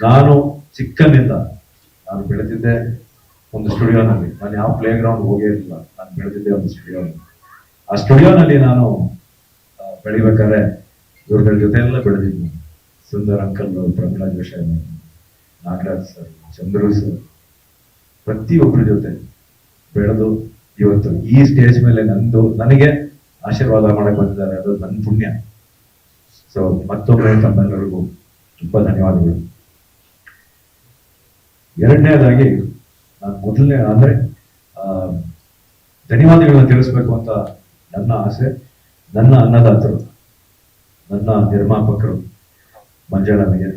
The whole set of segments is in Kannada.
ನಾನು ಚಿಕ್ಕನಿಂದ ನಾನು ಬೆಳೆದಿದ್ದೆ ಒಂದು ಸ್ಟುಡಿಯೋನಲ್ಲಿ. ನಾನು ಯಾವ ಪ್ಲೇ ಗ್ರೌಂಡ್ ಹೋಗೇ ಇರಲಿಲ್ಲ. ನಾನು ಬೆಳೆದಿದ್ದೆ ಒಂದು ಸ್ಟುಡಿಯೋನಲ್ಲಿ. ಆ ಸ್ಟುಡಿಯೋನಲ್ಲಿ ನಾನು ಬೆಳಿಬೇಕಾದ್ರೆ ಇವ್ರಗಳ ಜೊತೆ ಎಲ್ಲ ಬೆಳೆದಿದ್ವಿ. Sundar uncle, Pramila Joshi, Nagaraj sir, Chandru sir, ಪ್ರತಿಯೊಬ್ಬರ ಜೊತೆ ಬೆಳೆದು ಇವತ್ತು ಈ ಸ್ಟೇಜ್ ಮೇಲೆ ನನಗೆ ಆಶೀರ್ವಾದ ಮಾಡಕ್ ಬಂದಿದ್ದಾರೆ. ಅದು ನನ್ನ ಪುಣ್ಯ. ಸೊ ಮತ್ತೊಮ್ಮೆ ತಮ್ಮೆಲ್ಲರಿಗೂ ತುಂಬಾ ಧನ್ಯವಾದಗಳು. ಎರಡನೇದಾಗಿ ನಾನು ಮೊದಲನೇ ಅಂದ್ರೆ ಧನ್ಯವಾದಗಳನ್ನ ತಿಳಿಸ್ಬೇಕು ಅಂತ ನನ್ನ ಆಸೆ. ನನ್ನ ಅನ್ನದಾತರು, ನನ್ನ ನಿರ್ಮಾಪಕರು ಮಂಜಣ್ಣನಿಗೆ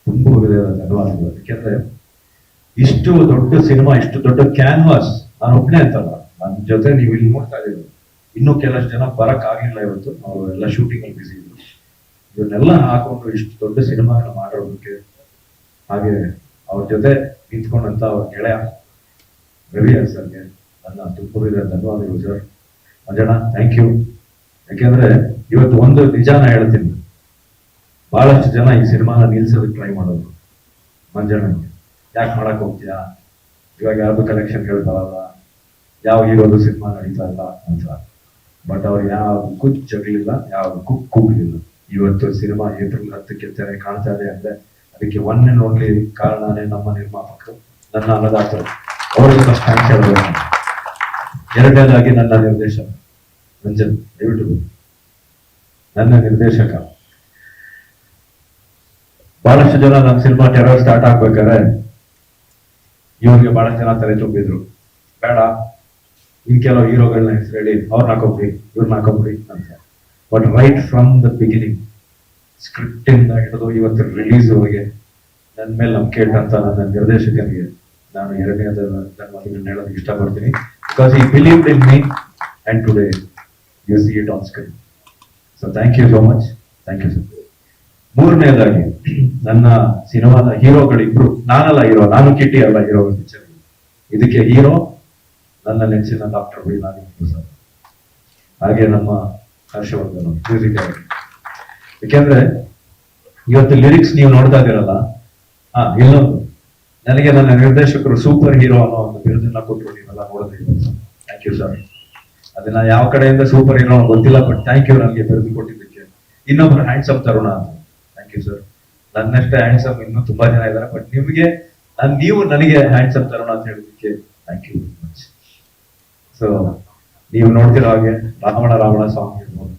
ತುಂಬ ಹೃದಯದ ಧನ್ಯವಾದಗಳು. ಯಾಕೆಂದ್ರೆ ಇಷ್ಟು ದೊಡ್ಡ ಸಿನಿಮಾ, ಇಷ್ಟು ದೊಡ್ಡ ಕ್ಯಾನ್ವಾಸ್, ನಾನು ಒಬ್ಬನೇ ಅಂತಲ್ಲ, ನನ್ನ ಜೊತೆ ನೀವು ಇಲ್ಲಿ ನೋಡ್ತಾ ಇದ್ದೀವಿ, ಇನ್ನೂ ಕೆಲಷ್ಟು ಜನ ಬರಕ್ ಆಗಿಲ್ಲ. ಇವತ್ತು ಅವರು ಎಲ್ಲ ಶೂಟಿಂಗ್ ಅಲ್ಲಿ ಬಿಸಿ ಇದ್ರು. ಇವನ್ನೆಲ್ಲ ಹಾಕೊಂಡು ಇಷ್ಟು ದೊಡ್ಡ ಸಿನಿಮಾನ ಮಾಡೋದಕ್ಕೆ, ಹಾಗೆ ಅವ್ರ ಜೊತೆ ನಿಂತ್ಕೊಂಡಂತ ಅವ್ರ ಗೆಳೆಯ ರವಿ ಸರ್ಗೆ ನನ್ನ ತುಂಬುರಿದ ಧನ್ಯವಾದಗಳು ಸರ್. Manjanna, thank you. ಯಾಕೆಂದ್ರೆ ಇವತ್ತು ಒಂದು ನಿಜಾನ ಹೇಳ್ತೀನಿ, ಬಹಳಷ್ಟು ಜನ ಈ ಸಿನಿಮಾನ ನಿಲ್ಸೋದಕ್ಕೆ ಟ್ರೈ ಮಾಡೋದು. ಮಂಜಣ್ಣನಿಗೆ ಯಾಕೆ ಮಾಡಕ್ ಹೋಗ್ತೀಯಾ, ಇವಾಗ ಯಾವ್ದು ಕಲೆಕ್ಷನ್ಗಳು ಬರಲ್ಲ, ಯಾವ ಹೀರೋದು ಸಿನಿಮಾ ನಡೀತಾ ಇಲ್ಲ ಅಂತ. ಬಟ್ ಅವ್ರು ಯಾವ್ದಕ್ಕೂ ಜಗಲಿಲ್ಲ, ಯಾವ್ದಕ್ಕೂ ಕೂಗಲಿಲ್ಲ. ಇವತ್ತು ಸಿನಿಮಾ ಏಪ್ರಿಲ್ 10ಕ್ಕೆ ತೆರೆ ಕಾಣ್ತಾ ಇದೆ ಅಂದ್ರೆ ಅದಕ್ಕೆ ಒನ್ ಅಂಡ್ ಓನ್ಲಿ ಕಾರಣನೇ ನಮ್ಮ ನಿರ್ಮಾಪಕರು, ನನ್ನ ಅನ್ನದಾತರು. ಅವರಿಗೆ ಫಸ್ಟ್ ಥ್ಯಾಂಕ್ಸ್ ಹೇಳಬೇಕು. ಎರಡನೇದಾಗಿ ನನ್ನ ನಿರ್ದೇಶಕ ರಂಜನ್, ದಯವಿಟ್ಟು ನನ್ನ ನಿರ್ದೇಶಕ. ಬಹಳಷ್ಟು ಜನ ನನ್ನ ಸಿನಿಮಾ ಟೆರರ್ ಸ್ಟಾರ್ಟ್ ಆಗ್ಬೇಕಾದ್ರೆ ಇವ್ರಿಗೆ ಬಹಳಷ್ಟು ಜನ ತಲೆ ತುಂಬಿದ್ರು, ಬೇಡ ಇನ್ ಕೆಲವು ಹೀರೋಗಳನ್ನ ಹೆಸರು ಹೇಳಿ ಅವ್ರನ್ನ ಹಾಕೋಬಿಡಿ, ಇವ್ರನ್ನ ಹಾಕೋಬಿಡಿ ಅಂತ. But right from the beginning, script ಇಂದ ಹಿಡಿದು ಇವತ್ತು ರಿಲೀಸ್ ವರೆಗೆ ನನ್ನ ಮೇಲೆ ನಂಬಿಕೆ ಇಟ್ಟಂತ ನನ್ನ ನಿರ್ದೇಶಕರಿಗೆ ನಾನು ಎರಡನೇದ ಧನ್ಯವಾದಗಳನ್ನ ಹೇಳೋದಕ್ಕೆ ಇಷ್ಟಪಡ್ತೀನಿ. Because he believed in me and today you see it on screen. So thank you so much, thank you sir. ಮೂರನೇದಾಗಿ ನನ್ನ ಸಿನಿಮಾದ ಹೀರೋಗಳಿಬ್ರು, ನಾನಲ್ಲ ಹೀರೋ, ನಾನು ಕಿಟ್ಟಿ ಅಲ್ಲ ಹೀರೋ ಪಿಕ್ಚರ್. ಇದಕ್ಕೆ ಹೀರೋ ನನ್ನ ನೆಚ್ಚಿನ ಡಾಕ್ಟರ್ ಬಿ ನಾಗೇಂದ್ರ ಸರ್, ಹಾಗೆ ನಮ್ಮ ಹರ್ಷವರ್ಧನ್ ಮ್ಯೂಸಿಕ್ ಡೈರೆಕ್ಟರ್. ಯಾಕೆಂದ್ರೆ ಇವತ್ತು ಲಿರಿಕ್ಸ್ ನೀವು ನೋಡ್ತಾ ಇದ್ದೀರಲ್ಲ, ಇನ್ನೊಂದು ನನಗೆ ನನ್ನ ನಿರ್ದೇಶಕರು ಸೂಪರ್ ಹೀರೋ ಅನ್ನೋ ಒಂದು ಬಿರುದನ್ನ ಕೊಟ್ಟರು, ನೀವೆಲ್ಲ ನೋಡಿದ್ರಿ. Thank you sir. ಅದನ್ನ ಯಾವ ಕಡೆಯಿಂದ ಸೂಪರ್ ಹೀರೋ ಗೊತ್ತಿಲ್ಲ, ಬಟ್ ಥ್ಯಾಂಕ್ ಯು ನನಗೆ ಬಿರುದು ಕೊಟ್ಟಿದ್ದಕ್ಕೆ. ಇನ್ನೊಬ್ರು ಹ್ಯಾಂಡ್ಸಮ್ ತರುಣ ಅಂತ, ಥ್ಯಾಂಕ್ ಯು ಸರ್. ನನ್ನಷ್ಟೇ ಹ್ಯಾಂಡ್ಸಮ್ ಇನ್ನೂ ತುಂಬಾ ಜನ ಇದ್ದಾರೆ, ಬಟ್ ನಿಮಗೆ ನೀವು ನನಗೆ ಹ್ಯಾಂಡ್ಸಮ್ ತರುಣ ಅಂತ ಹೇಳಿದ್ದಕ್ಕೆ thank you very much. So ನೀವು ನೋಡ್ತಿರೋ ಹಾಗೆ ರಾವಣ ಸಾಂಗ್ ಇರ್ಬೋದು,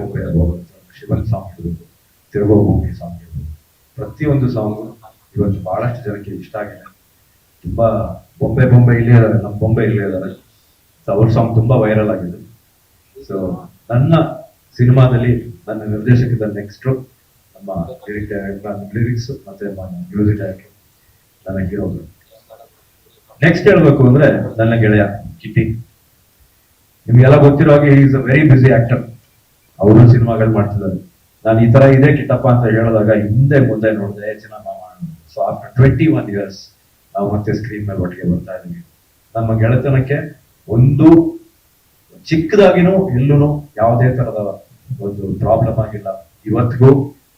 ಬೊಂಬೆ ಇರ್ಬೋದು, ಶಿವನ್ ಸಾಂಗ್ ಇರ್ಬೋದು, ತಿರುಗೋ ಭೂಮಿ ಸಾಂಗ್ ಇರ್ಬೋದು, ಪ್ರತಿಯೊಂದು ಸಾಂಗು ಇವತ್ತು ಬಹಳಷ್ಟು ಜನಕ್ಕೆ ಇಷ್ಟ ಆಗಿದೆ. ತುಂಬಾ ಬೊಂಬೆ ಇಲ್ಲೇ ಇದ್ದಾರೆ, ನಮ್ಮ ಬೊಂಬೆ ಇಲ್ಲೇ ಇದ್ದಾರೆ. ಅವ್ರ ಸಾಂಗ್ ತುಂಬಾ ವೈರಲ್ ಆಗಿದೆ. ಸೊ ನನ್ನ ಸಿನಿಮಾದಲ್ಲಿ ನನ್ನ ನಿರ್ದೇಶಕದ ನೆಕ್ಸ್ಟ್ ನಮ್ಮ ಲಿರಿಕ್ಸ್ ಮತ್ತೆ ಮ್ಯೂಸಿಕ್ ಡೈರೆಕ್ಟರ್ ನನ್ನ ಹೀರೋಗಳು. ನೆಕ್ಸ್ಟ್ ಹೇಳ್ಬೇಕು ಅಂದ್ರೆ ನನ್ನ ಗೆಳೆಯ ಕಿಟ್ಟಿ. ನಿಮ್ಗೆಲ್ಲ ಗೊತ್ತಿರೋ ಹಾಗೆ is a very busy actor. ಅವರು ಸಿನಿಮಾಗಳು ಮಾಡ್ತಿದ್ದಾರೆ. ನಾನು ಈ ತರ ಇದೆ ಕಿಟ್ಟಪ್ಪ ಅಂತ ಹೇಳಿದಾಗ ಹಿಂದೆ ಮುಂದೆ ನೋಡಿದೆ ಚೆನ್ನಾಗಿ. ಸೊ ಆಫ್ಟರ್ 21 years ನಾವು ಮತ್ತೆ ಸ್ಕ್ರೀನ್ ಮೇಲೆ ಒಟ್ಟಿಗೆ ಬರ್ತಾ ಇದೀವಿ. ನಮ್ಮ ಗೆಳೆತನಕ್ಕೆ ಒಂದು ಚಿಕ್ಕದಾಗಿನೂ ಎಲ್ಲೂ ಯಾವುದೇ ತರದ ಒಂದು ಪ್ರಾಬ್ಲಮ್ ಆಗಿಲ್ಲ. ಇವತ್ತಿಗೂ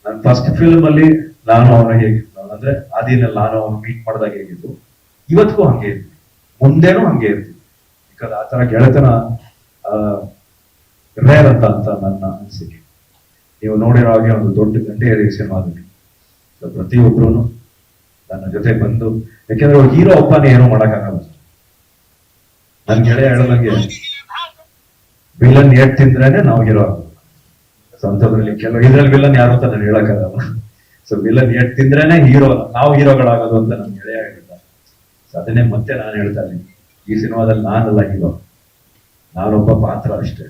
ನನ್ನ ಫಸ್ಟ್ ಫಿಲ್ಮ್ ಅಲ್ಲಿ ನಾನು ಅವನ ಹೇಗಿದ್ದು ಅಂದ್ರೆ ಆದಿನಲ್ಲಿ ನಾನು ಅವನು ಮೀಟ್ ಮಾಡಿದಾಗ ಹೇಗಿದ್ದು, ಇವತ್ತಿಗೂ ಹಂಗೆ ಇರ್ತೀವಿ, ಮುಂದೇನೂ ಹಂಗೆ ಇರ್ತೀವಿ. ಬಿಕಾಸ್ ಆ ತರ ಗೆಳೆತನ ರೇರ್ ಅಂತ ನನ್ನ ಅನಿಸಿಕೆ. ನೀವು ನೋಡಿರೋ ಹಾಗೆ ಒಂದು ದೊಡ್ಡ ಗಂಟೆ ಸಿನಿಮಾದಲ್ಲಿ ಪ್ರತಿಯೊಬ್ರು ನನ್ನ ಜೊತೆ ಬಂದು, ಯಾಕೆಂದ್ರೆ ಹೀರೋ ಒಬ್ಬನೇ ಏನೋ ಮಾಡಕ್ಕಾಗಲ್ಲ. ನನ್ ಗೆಳೆಯ ಹೇಳೋದಂಗೆ ವಿಲನ್ ಏಟ್ ತಿಂದ್ರೇನೆ ನಾವು ಹೀರೋ ಆಗೋದು. ಸೊ ಅಂತದ್ರಲ್ಲಿ ಕೆಲವು ಇದ್ರಲ್ಲಿ ವಿಲನ್ ಯಾರು ಅಂತ ನಾನು ಹೇಳಕ್ಕಾಗಲ್ಲ. ಸೊ ವಿಲನ್ ಏಟ್ ತಿಂದ್ರೇನೆ ಹೀರೋ, ನಾವು ಹೀರೋಗಳಾಗೋದು ಅಂತ ನನ್ ಗೆಳೆಯ ಹೇಳ್ತಾರೆ. ಸೊ ಅದನ್ನೇ ಮತ್ತೆ ನಾನು ಹೇಳ್ತಾ ಇದ್ದೀನಿ, ಈ ಸಿನಿಮಾದಲ್ಲಿ ನಾನಲ್ಲ ಹೀರೋ, ನಾನೊಬ್ಬ ಪಾತ್ರ ಅಷ್ಟೇ.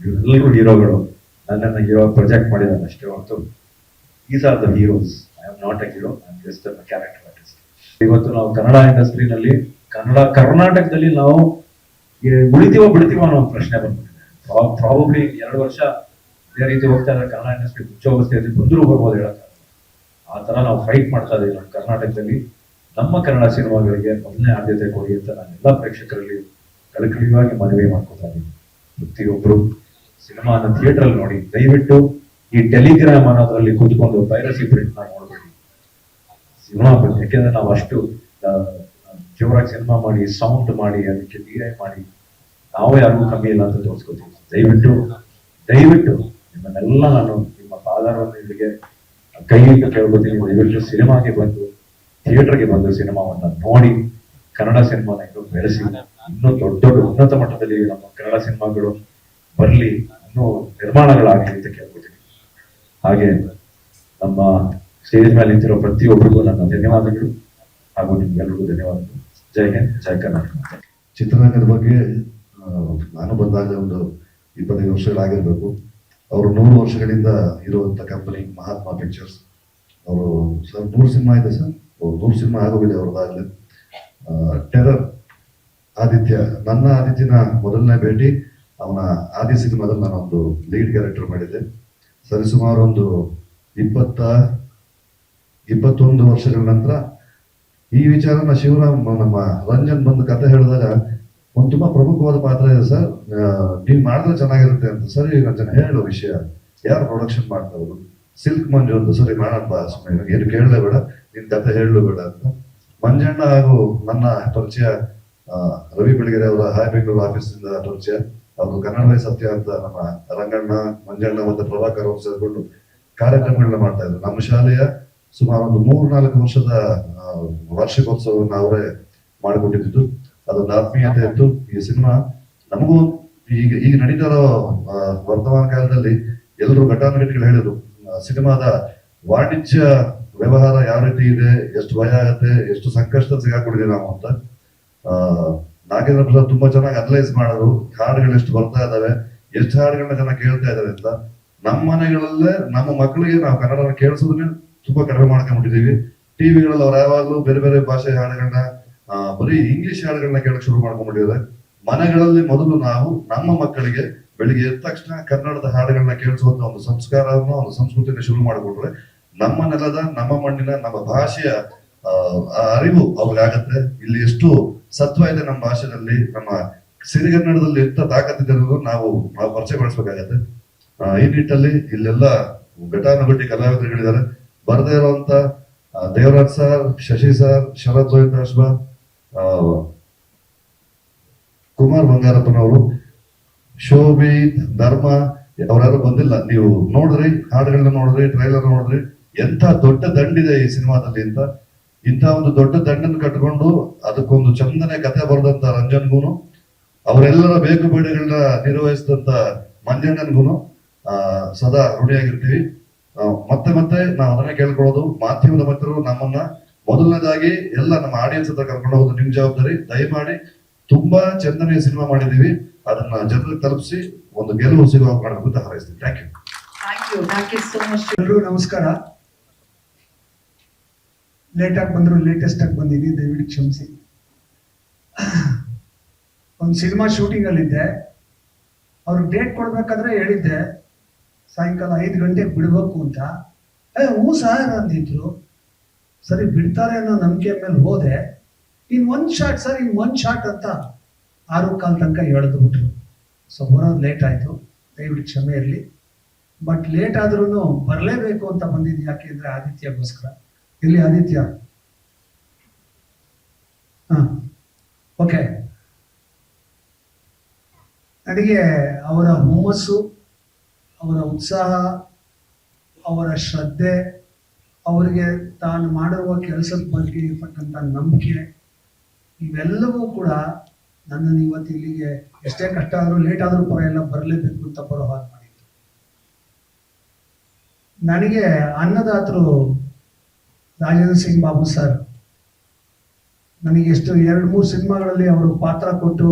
ಎಲ್ಲರೂ ಹೀರೋಗಳು, ನನ್ನನ್ನು ಹೀರೋ ಪ್ರೊಜೆಕ್ಟ್ ಮಾಡಿದಾರೆ ಅಷ್ಟೇ ಹೊರತು is are the heroes. I am not A hero, I am just a character artist. ಇವತ್ತು ನಾವು ಕನ್ನಡ ಇಂಡಸ್ಟ್ರಿನಲ್ಲಿ, ಕರ್ನಾಟಕದಲ್ಲಿ ನಾವು ಬಿಡ್ತೀವೋ ಅನ್ನೋ ಒಂದು ಪ್ರಶ್ನೆ ಬಂದ್ಬಿಟ್ಟಿದೆ. ಪ್ರಾಬಬ್ಲಿ 2 ವರ್ಷ ಇದೇ ರೀತಿ ಹೋಗ್ತಾ ಇದ್ರೆ ಕನ್ನಡ ಇಂಡಸ್ಟ್ರಿ ಮುಚ್ಚೋವಸ್ಥೆಯಲ್ಲಿ ಬಂದರೂ ಬರ್ಬೋದು ಹೇಳಕ್ಕಾಗಲ್ಲ. ಆ ತರ ನಾವು ಫೈಟ್ ಮಾಡ್ತಾ ಇದೀವಿ ನಮ್ಮ ಕರ್ನಾಟಕದಲ್ಲಿ. ನಮ್ಮ ಕನ್ನಡ ಸಿನಿಮಾಗಳಿಗೆ ಮೊದಲನೇ ಆದ್ಯತೆ ಕೊಡಿ ಅಂತ ನಾನು ಎಲ್ಲ ಪ್ರೇಕ್ಷಕರಲ್ಲಿ ಕಳಕಳಿಯಾಗಿ ಮನವಿ ಮಾಡ್ಕೊತಾ ಇದ್ದೀನಿ. ಪ್ರತಿಯೊಬ್ರು ಸಿನಿಮಾನ ಥಿಯೇಟರ್ ಅಲ್ಲಿ ನೋಡಿ. ದಯವಿಟ್ಟು ಈ ಟೆಲಿಗ್ರಾಮ್ ಅನ್ನೋದ್ರಲ್ಲಿ ಕೂತ್ಕೊಂಡು ಪೈರಸಿ ಪ್ರಿಂಟ್ ನ ನೋಡ್ಬೇಡಿ. ಸಿನಿಮಾ ಬಗ್ಗೆ. ಯಾಕೆಂದ್ರೆ ನಾವು ಅಷ್ಟು ಜೋರಾಗಿ ಸಿನಿಮಾ ಮಾಡಿ, ಸೌಂಡ್ ಮಾಡಿ, ಅದಕ್ಕೆ DI ಮಾಡಿ, ನಾವು ಯಾರಿಗೂ ಕಮ್ಮಿ ಇಲ್ಲ ಅಂತ ತೋರಿಸ್ಕೊತೀವಿ. ದಯವಿಟ್ಟು ನಿಮ್ಮನ್ನೆಲ್ಲ ನಾನು ನಿಮ್ಮ ಪಾದಾರವನ್ನಿಗೆ ಕೈ ಇಟ್ಟು ಕೇಳ್ಕೊತೀನಿ. ದಯವಿಟ್ಟು ಸಿನಿಮಾಗೆ ಬಂದು, ಥಿಯೇಟರ್ಗೆ ಬಂದು ಸಿನಿಮಾವನ್ನ ನೋಡಿ, ಕನ್ನಡ ಸಿನಿಮಾನ ಇನ್ನೂ ಬೆಳೆಸಿ, ಇನ್ನೂ ದೊಡ್ಡ ಉನ್ನತ ಮಟ್ಟದಲ್ಲಿ ನಮ್ಮ ಕನ್ನಡ ಸಿನಿಮಾಗಳು ಬರಲಿ, ಇನ್ನೂ ನಿರ್ಮಾಣಗಳಾಗಲಿ ಅಂತ ಕೇಳ್ಕೊತೀನಿ. ಹಾಗೆ ನಮ್ಮ ಸ್ಟೇಜ್ ಮೇಲೆ ನಿಂತಿರೋ ಪ್ರತಿಯೊಬ್ಬರಿಗೂ ನನ್ನ ಧನ್ಯವಾದಗಳು, ಹಾಗೂ ನಿಮ್ಗೆಲ್ರಿಗೂ ಧನ್ಯವಾದಗಳು. ಜೈ ಹಿಂದ್, ಜೈ ಕರ್ನಾಟಕ. ಚಿತ್ರರಂಗದ ಬಗ್ಗೆ ನಾನು ಬಂದಾಗ ಒಂದು 25 ವರ್ಷಗಳಾಗಿರ್ಬೇಕು. ಅವರು 100 ವರ್ಷಗಳಿಂದ ಇರುವಂತ ಕಂಪನಿ ಮಹಾತ್ಮ ಪಿಕ್ಚರ್ಸ್. ಅವರು ಸರ್ 100 ಸಿನಿಮಾ ಇದೆ ಸರ್, 100 ಸಿನಿಮಾ ಆಗೋಗಿದೆ ಅವ್ರದ್ದಾಗಲೇ. ಟೆರರ್ ಆದಿತ್ಯ, ನನ್ನ ಆದಿತ್ಯನ ಮೊದಲನೇ ಭೇಟಿ ಅವನ ಆದಿ ಸಿನಿಮಾದಲ್ಲಿ ನಾನೊಂದು ಲೀಡ್ ಕ್ಯಾರೆಕ್ಟರ್ ಮಾಡಿದ್ದೆ. ಸರಿಸುಮಾರು ಒಂದು 21 ವರ್ಷಗಳ ನಂತರ ಈ ವಿಚಾರನ ಶಿವರಾಮ್ ನಮ್ಮ ರಂಜನ್ ಬಂದು ಕತೆ ಹೇಳಿದಾಗ ಒಂದು ತುಂಬಾ ಪ್ರಮುಖವಾದ ಪಾತ್ರ ಇದೆ ಸರ್, ನೀವ್ ಮಾಡಿದ್ರೆ ಚೆನ್ನಾಗಿರುತ್ತೆ ಅಂತ. ಸರಿ ರಂಜನ್ ಹೇಳೋ ವಿಷಯ, ಯಾರು ಪ್ರೊಡಕ್ಷನ್ ಮಾಡ್ತಾ ಇರೋದು? ಸಿಲ್ಕ್ ಮಂಜು ಅಂತ. ಸರಿ ಮಾಡೋಣ ಸುಮ್ಮನೆ, ಏನು ಕೇಳಲೇ ಬೇಡ, ನಿನ್ ಕತೆ ಹೇಳಲು ಬೇಡ ಅಂತ. ಮಂಜಣ್ಣ ಹಾಗೂ ನನ್ನ ಪರಿಚಯ ರವಿ ಬೆಳಗೆರೆ ಅವರ ಹಾಯ್ ಬೆಂಗಳೂರು ಆಫೀಸಿಂದ ಪರಿಚಯ. ಅವರು ಕನ್ನಡವೇ ಸತ್ಯ ಅಂತ ನಮ್ಮ ರಂಗಣ್ಣ, ಮಂಜಣ್ಣ ಮತ್ತೆ ಪ್ರಭಾಕರ್ ಅವರು ಸೇರಿಕೊಂಡು ಕಾರ್ಯಕ್ರಮಗಳನ್ನ ಮಾಡ್ತಾ ಇದ್ರು. ನಮ್ಮ ಶಾಲೆಯ ಸುಮಾರು ಒಂದು 3-4 ವರ್ಷದ ವಾರ್ಷಿಕೋತ್ಸವವನ್ನು ಅವರೇ ಮಾಡಿಕೊಟ್ಟಿದ್ದು. ಅದೊಂದು ಆತ್ಮೀಯತೆ ಇತ್ತು. ಈ ಸಿನಿಮಾ ನಮಗೂ ಈಗ ನಡೀತಾ ಇರೋ ವರ್ತಮಾನ ಕಾಲದಲ್ಲಿ ಎಲ್ಲರೂ ಘಟಾನುಘಟಿಗಳು ಹೇಳಿದ್ರು, ಸಿನಿಮಾದ ವಾಣಿಜ್ಯ ವ್ಯವಹಾರ ಯಾವ ರೀತಿ ಇದೆ, ಎಷ್ಟು ಭಯ ಆಗತ್ತೆ, ಎಷ್ಟು ಸಂಕಷ್ಟದಲ್ಲಿ ಸಿಗಾಕೊಂಡಿದ್ದೀವಿ ನಾವು ಅಂತ. ನಾಗೇಂದ್ರ ಪ್ರಸಾದ್ ತುಂಬಾ ಚೆನ್ನಾಗಿ ಅನಲೈಸ್ ಮಾಡೋರು, ಹಾಡುಗಳು ಎಷ್ಟು ಬರ್ತಾ ಇದಾವೆ, ಎಷ್ಟು ಹಾಡುಗಳನ್ನ ಜನ ಕೇಳ್ತಾ ಇದಾವೆ ಅಂತ. ನಮ್ಮ ಮನೆಗಳಲ್ಲೇ ನಮ್ಮ ಮಕ್ಕಳಿಗೆ ನಾವು ಕನ್ನಡನ ಕೇಳಿಸೋದನ್ನೇ ತುಂಬಾ ಕಡಿಮೆ ಮಾಡ್ಕೊಂಡ್ಬಿಟ್ಟಿದೀವಿ. ಟಿವಿಗಳಲ್ಲಿ ಅವ್ರು ಯಾವಾಗ್ಲೂ ಬೇರೆ ಬೇರೆ ಭಾಷೆ ಹಾಡುಗಳನ್ನ, ಬರೀ ಇಂಗ್ಲಿಷ್ ಹಾಡುಗಳನ್ನ ಕೇಳಕ್ ಶುರು ಮಾಡ್ಕೊಂಡ್ಬಿಟ್ಟಿದ್ದಾರೆ. ಮನೆಗಳಲ್ಲಿ ಮೊದಲು ನಾವು ನಮ್ಮ ಮಕ್ಕಳಿಗೆ ಬೆಳಿಗ್ಗೆ ಎದ್ದ ತಕ್ಷಣ ಕನ್ನಡದ ಹಾಡುಗಳನ್ನ ಕೇಳಿಸುವಂತ ಒಂದು ಸಂಸ್ಕಾರವನ್ನು, ಒಂದು ಸಂಸ್ಕೃತಿನ ಶುರು ಮಾಡಿಕೊಂಡ್ರೆ ನಮ್ಮ ನೆಲದ, ನಮ್ಮ ಮಣ್ಣಿನ, ನಮ್ಮ ಭಾಷೆಯ ಅರಿವು ಅವ್ರಿಗಾಗತ್ತೆ. ಇಲ್ಲಿ ಎಷ್ಟು ಸತ್ವ ಇದೆ ನಮ್ಮ ಭಾಷೆಯಲ್ಲಿ, ನಮ್ಮ ಸಿರಿಗನ್ನಡದಲ್ಲಿ ಎಂತ ತಾಕತ್ತಿದೆ ಅನ್ನೋದು ನಾವು ಪರಿಚಯಗೊಳಿಸ್ಬೇಕಾಗತ್ತೆ. ಈ ನಿಟ್ಟಲ್ಲಿ ಇಲ್ಲೆಲ್ಲ ಘಟಾನುಘಟಿ ಕಲಾವಿದರುಗಳಿದ್ದಾರೆ. ಬರದೇ ಇರುವಂತ ದೇವರಾಜ್ ಸರ್, ಶಶಿ ಸರ್, ಶರತ್ ರೋಹಿತಾಶ್ವ, ಕುಮಾರ್ ಬಂಗಾರಪ್ಪನವರು, ಶೋಭಿ, ಧರ್ಮ, ಅವ್ರ್ಯಾರು ಬಂದಿಲ್ಲ. ನೀವು ನೋಡ್ರಿ, ಹಾಡುಗಳನ್ನ ನೋಡ್ರಿ, ಟ್ರೈಲರ್ ನೋಡ್ರಿ, ಎಂತ ದೊಡ್ಡ ದಂಡಿದೆ ಈ ಸಿನಿಮಾದಲ್ಲಿ ಅಂತ. ಇಂಥ ಒಂದು ದೊಡ್ಡ ದಂಡನ್ನು ಕಟ್ಕೊಂಡು ಅದಕ್ಕೊಂದು ಚಂದನೆ ಕತೆ ಬರೆದಂತ ರಂಜನ್ಗೂನು, ಅವರೆಲ್ಲರ ಬೇಕು ಬೇಡಿಗಳನ್ನ ನಿರ್ವಹಿಸಿದಂತ ಮಂಜಣ್ಣನ್ಗೂನು ಸದಾ ಋಣಿಯಾಗಿರ್ತೀವಿ. ಮತ್ತೆ ಮತ್ತೆ ನಾವು ಅದನ್ನೇ ಕೇಳ್ಕೊಳ್ಳೋದು, ಮಾಧ್ಯಮದ ಮಿತ್ರರು ನಮ್ಮನ್ನ ಮೊದಲನೇದಾಗಿ ಎಲ್ಲ ನಮ್ಮ ಆಡಿಯನ್ಸ್ ಹತ್ರ ಕರ್ಕೊಂಡು ಹೋಗೋದು ನಿಮ್ ಜವಾಬ್ದಾರಿ. ದಯಮಾಡಿ ತುಂಬಾ ಚಂದನೆಯ ಸಿನಿಮಾ ಮಾಡಿದೀವಿ, ಅದನ್ನ ಜನರಿಗೆ ತಲುಪಿಸಿ ಒಂದು ಗೆಲುವು ಸಿಗುವ ಮಾಡಬೇಕು ಅಂತ ಹಾರೈಸ್ತೀನಿ. Thank you so much. ಎಲ್ಲರೂ ನಮಸ್ಕಾರ. ಲೇಟ್ ಆಗಿ ಬಂದ್ರು, ಲೇಟೆಸ್ಟ್ ಆಗಿ ಬಂದಿದ್ದೀನಿ, ದಯವಿಟ್ಟು ಕ್ಷಮಿಸಿ. ಒಂದು ಸಿನಿಮಾ ಶೂಟಿಂಗ್ ಅಲ್ಲಿ ಇದ್ದೆ. ಅವ್ರಿಗೆ ಡೇಟ್ ಕೊಡ್ಬೇಕಾದ್ರೆ ಹೇಳಿದ್ದೆ ಸಾಯಂಕಾಲ 5 ಗಂಟೆಗೆ ಬಿಡ್ಬೇಕು ಅಂತ. ಹ್ಞೂ ಸರ್ ಅಂದಿದ್ರು. ಸರಿ ಬಿಡ್ತಾರೆ ಅನ್ನೋ ನಂಬಿಕೆ ಮೇಲೆ ಹೋದೆ. ಇನ್ 1 ಶಾಟ್ ಸರ್, ಇನ್ 1 ಶಾಟ್ ಅಂತ 6:15 ತನಕ ಎಳೆದು ಬಿಟ್ರು. ಸೊ ಬರೋದು ಲೇಟ್ ಆಯ್ತು, ದಯವಿಟ್ಟು ಕ್ಷಮೆ ಇರಲಿ. ಬಟ್ ಲೇಟ್ ಆದ್ರೂ ಬರಲೇಬೇಕು ಅಂತ ಬಂದಿದ್ದು. ಯಾಕೆ ಅಂದ್ರೆ ಆದಿತ್ಯಗೋಸ್ಕರ. ಇಲ್ಲಿ ಆದಿತ್ಯ, ಓಕೆ. ನನಗೆ ಅವರ ಹುಮ್ಮಸ್ಸು, ಅವರ ಉತ್ಸಾಹ, ಅವರ ಶ್ರದ್ಧೆ, ಅವರಿಗೆ ತಾನು ಮಾಡಿರುವ ಕೆಲಸದ ಬಗ್ಗೆ ಇರ್ತಕ್ಕಂಥ ನಂಬಿಕೆ, ಇವೆಲ್ಲವೂ ಕೂಡ ನನ್ನನ್ನು ಇವತ್ತು ಇಲ್ಲಿಗೆ ಎಷ್ಟೇ ಕಷ್ಟ ಆದರೂ, ಲೇಟ್ ಆದರೂ ಪರವಾಗಿಲ್ಲ, ಬರಲೇಬೇಕು ಅಂತ ಬರೋ ಹಾಗೆ ಮಾಡಿತ್ತು. ನನಗೆ ಅನ್ನದಾತರು ರಾಜೇಂದ್ರ ಸಿಂಗ್ ಬಾಬು ಸರ್ ನನಗೆ ಎಷ್ಟು 2-3 ಸಿನಿಮಾಗಳಲ್ಲಿ ಅವರು ಪಾತ್ರ ಕೊಟ್ಟು,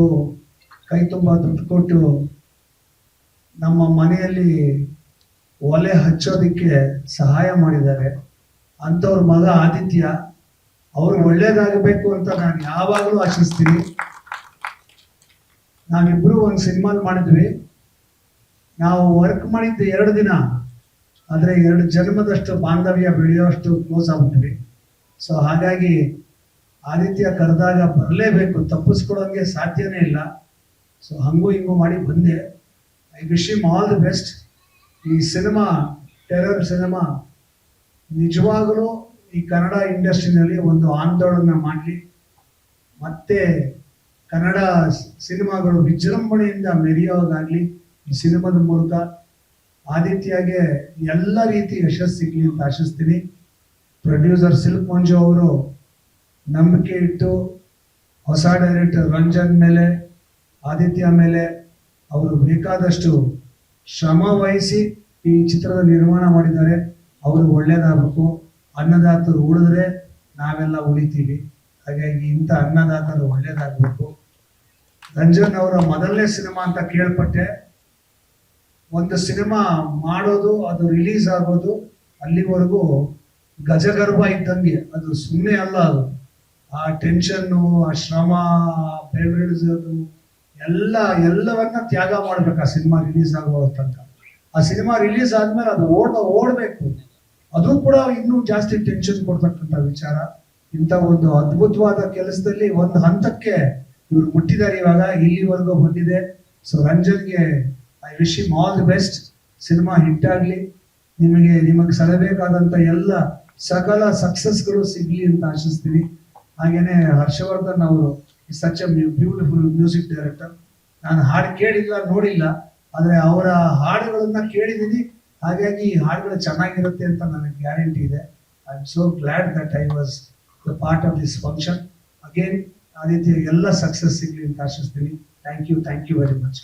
ಕೈ ತುಂಬ ದುಡ್ಡು ಕೊಟ್ಟು, ನಮ್ಮ ಮನೆಯಲ್ಲಿ ಒಲೆ ಹಚ್ಚೋದಿಕ್ಕೆ ಸಹಾಯ ಮಾಡಿದ್ದಾರೆ. ಅಂಥವ್ರ ಮಗ ಆದಿತ್ಯ, ಅವ್ರು ಒಳ್ಳೇದಾಗಬೇಕು ಅಂತ ನಾನು ಯಾವಾಗಲೂ ಆಶಿಸ್ತೀನಿ. ನಾವಿಬ್ರು ಒಂದು ಸಿನಿಮಾ ಮಾಡಿದ್ವಿ. ನಾವು ವರ್ಕ್ ಮಾಡಿದ್ದು 2 ದಿನ, ಆದರೆ 2 ಜನ್ಮದಷ್ಟು ಬಾಂಧವ್ಯ ಬೆಳೆಯೋಷ್ಟು ಕ್ಲೋಸ್ ಆಗ್ಬಿಟ್ವಿ. ಸೊ ಹಾಗಾಗಿ ಆದಿತ್ಯ ಕರೆದಾಗ ಬರಲೇಬೇಕು, ತಪ್ಪಿಸ್ಕೊಡೋಂಗೆ ಸಾಧ್ಯನೇ ಇಲ್ಲ. ಸೊ ಹಂಗೂ ಹಿಂಗೂ ಮಾಡಿ ಬಂದೆ. I wish him all the best. ಈ ಸಿನಿಮಾ, ಟೆರರ್ ಸಿನಿಮಾ ನಿಜವಾಗಲೂ ಈ ಕನ್ನಡ ಇಂಡಸ್ಟ್ರಿನಲ್ಲಿ ಒಂದು ಆಂದೋಲನ ಮಾಡಲಿ, ಮತ್ತೆ ಕನ್ನಡ ಸಿನಿಮಾಗಳು ವಿಜೃಂಭಣೆಯಿಂದ ಮೆರೆಯೋದಾಗ್ಲಿ ಈ ಸಿನಿಮಾದ ಮೂಲಕ. ಆದಿತ್ಯಗೆ ಎಲ್ಲ ರೀತಿ ಯಶಸ್ಸು ಸಿಗ್ಲಿ ಅಂತ ಆಶಿಸ್ತೀನಿ. ಪ್ರೊಡ್ಯೂಸರ್ ಸಿಲ್ಕ್ ಮಂಜು ಅವರು ನಂಬಿಕೆ ಇಟ್ಟು ಹೊಸ ಡೈರೆಕ್ಟರ್ ರಂಜನ್ ಮೇಲೆ, ಆದಿತ್ಯ ಮೇಲೆ ಅವರು ಬೇಕಾದಷ್ಟು ಶ್ರಮ ವಹಿಸಿ ಈ ಚಿತ್ರದ ನಿರ್ಮಾಣ ಮಾಡಿದ್ದಾರೆ. ಅವರು ಒಳ್ಳೇದಾಗಬೇಕು. ಅನ್ನದಾತರು ಉಳಿದ್ರೆ ನಾವೆಲ್ಲ ಉಳಿತೀವಿ. ಹಾಗಾಗಿ ಇಂಥ ಅನ್ನದಾತರು ಒಳ್ಳೇದಾಗಬೇಕು. ರಂಜನ್ ಅವರ ಮೊದಲನೇ ಸಿನಿಮಾ ಅಂತ ಕೇಳ್ಪಟ್ಟೆ. ಒಂದು ಸಿನಿಮಾ ಮಾಡೋದು, ಅದು ರಿಲೀಸ್ ಆಗೋದು, ಅಲ್ಲಿವರೆಗೂ ಗಜಗರ್ಭ ಇದ್ದಂಗೆ. ಅದು ಸುಮ್ಮನೆ ಅಲ್ಲ, ಅದು ಆ ಟೆನ್ಷನ್ನು, ಆ ಶ್ರಮ, ಬೆವರಿಳಿಸೋದು ಎಲ್ಲವನ್ನ ತ್ಯಾಗ ಮಾಡ್ಬೇಕು ಆ ಸಿನಿಮಾ ರಿಲೀಸ್ ಆಗೋ ತನಕ. ಆ ಸಿನಿಮಾ ರಿಲೀಸ್ ಆದ್ಮೇಲೆ ಅದು ಓಡಬೇಕು. ಅದು ಕೂಡ ಇನ್ನೂ ಜಾಸ್ತಿ ಟೆನ್ಷನ್ ಕೊಡ್ತಕ್ಕಂಥ ವಿಚಾರ. ಇಂಥ ಒಂದು ಅದ್ಭುತವಾದ ಕೆಲಸದಲ್ಲಿ ಒಂದು ಹಂತಕ್ಕೆ ಇವ್ರು ಮುಟ್ಟಿದ್ದಾರೆ. ಇವಾಗ ಇಲ್ಲಿವರೆಗೂ ಬಂದಿದೆ. ಸೊ ರಂಜನ್ಗೆ I wish him all the best. Cinema hit ಆಗಲಿ. ನಿಮಗೆ ಸಲ್ಲಬೇಕಾದಂಥ ಎಲ್ಲ ಸಕಲ ಸಕ್ಸಸ್ಗಳು ಸಿಗ್ಲಿ ಅಂತ ಆಶಿಸ್ತೀನಿ. ಹಾಗೇನೆ ಹರ್ಷವರ್ಧನ್ ಅವರು such A beautiful music director. ನಾನು ಹಾಡು ಕೇಳಿಲ್ಲ, ನೋಡಿಲ್ಲ, ಆದರೆ ಅವರ ಹಾಡುಗಳನ್ನ ಕೇಳಿದ್ದೀನಿ. ಹಾಗಾಗಿ ಈ ಹಾಡುಗಳು ಚೆನ್ನಾಗಿರುತ್ತೆ ಅಂತ ನನಗೆ ಗ್ಯಾರಂಟಿ ಇದೆ. I am so glad that I was the part of this function. Again Aditya ಎಲ್ಲ ಸಕ್ಸಸ್ ಸಿಗ್ಲಿ ಅಂತ ಆಶಿಸ್ತೀನಿ. Thank you very much.